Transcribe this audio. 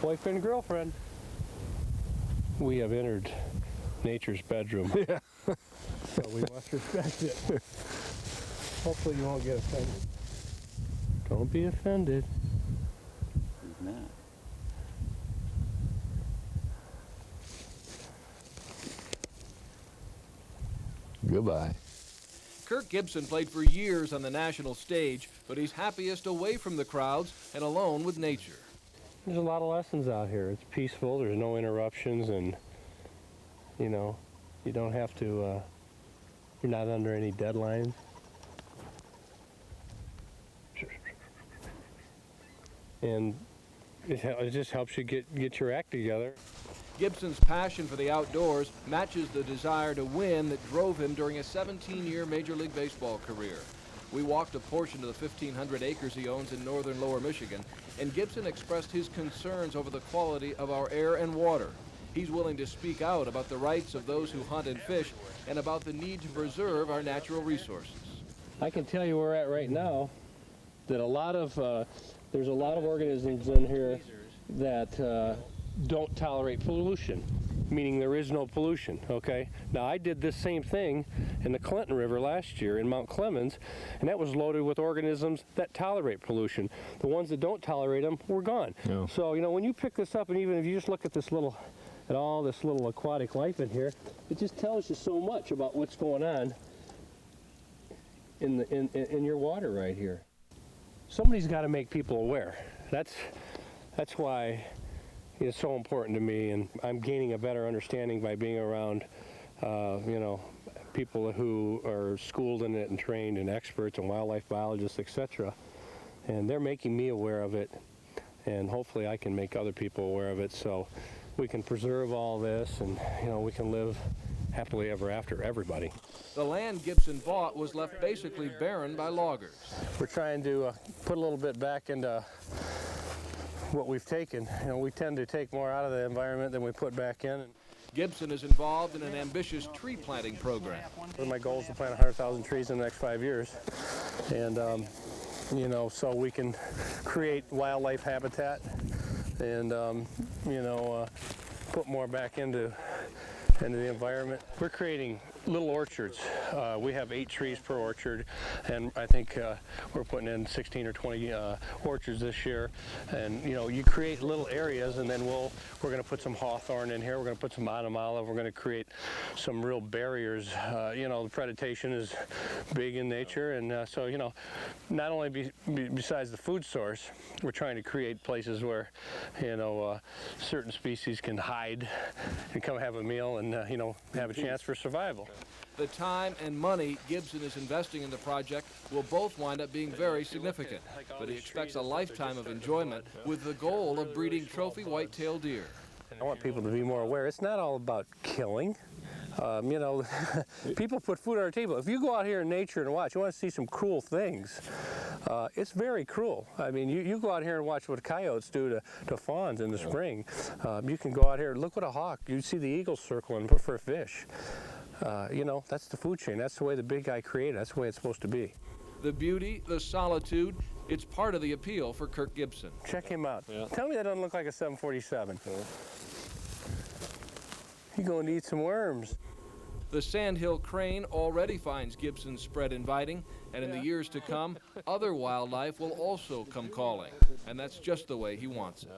boyfriend and girlfriend. We have entered nature's bedroom. Yeah. So we must respect it. Hopefully you won't get offended. Don't be offended. Who's not? Goodbye. Kirk Gibson played for years on the national stage, but he's happiest away from the crowds and alone with nature. There's a lot of lessons out here. It's peaceful, there's no interruptions, and you know, you don't have to, you're not under any deadlines. And it just helps you get your act together. Gibson's passion for the outdoors matches the desire to win that drove him during a 17-year Major League Baseball career. We walked a portion of the 1,500 acres he owns in northern Lower Michigan, and Gibson expressed his concerns over the quality of our air and water. He's willing to speak out about the rights of those who hunt and fish and about the need to preserve our natural resources. I can tell you where we're at right now, that there's a lot of organisms in here that don't tolerate pollution, meaning there is no pollution, okay? Now, I did this same thing in the Clinton River last year in Mount Clemens, and that was loaded with organisms that tolerate pollution. The ones that don't tolerate them were gone. Yeah. So, you know, when you pick this up, and even if you just look at this all this little aquatic life in here, it just tells you so much about what's going on in your water right here. Somebody's got to make people aware. That's why it's so important to me, and I'm gaining a better understanding by being around, you know, people who are schooled in it and trained and experts and wildlife biologists, etc. And they're making me aware of it, and hopefully I can make other people aware of it so we can preserve all this, and you know, we can live happily ever after, everybody. The land Gibson bought was left basically barren by loggers. We're trying to put a little bit back into what we've taken. You know, we tend to take more out of the environment than we put back in. Gibson is involved in an ambitious tree planting program. My goal is to plant 100,000 trees in the next 5 years. And, you know, so we can create wildlife habitat and, you know, put more back into the environment. We're creating little orchards. We have 8 trees per orchard, and I think we're putting in 16 or 20 orchards this year. And you know, you create little areas, and then we're going to put some hawthorn in here. We're going to put some autumn olive. We're going to create some real barriers. You know, the predation is big in nature, and so you know, not only besides the food source, we're trying to create places where you know certain species can hide and come have a meal and you know, have a chance for survival. The time and money Gibson is investing in the project will both wind up being very significant, but he expects a lifetime of enjoyment with the goal of breeding trophy white-tailed deer. I want people to be more aware. It's not all about killing. You know, people put food on our table. If you go out here in nature and watch, you want to see some cruel things. It's very cruel. I mean, you go out here and watch what coyotes do to fawns in the spring. You can go out here, look what a hawk, you see the eagles circling for fish. You know, that's the food chain. That's the way the big guy created. That's the way it's supposed to be. The beauty, the solitude, it's part of the appeal for Kirk Gibson. Check him out. Yeah. Tell me that doesn't look like a 747. You're going to eat some worms. The sandhill crane already finds Gibson's spread inviting, and in the years to come, other wildlife will also come calling, and that's just the way he wants it.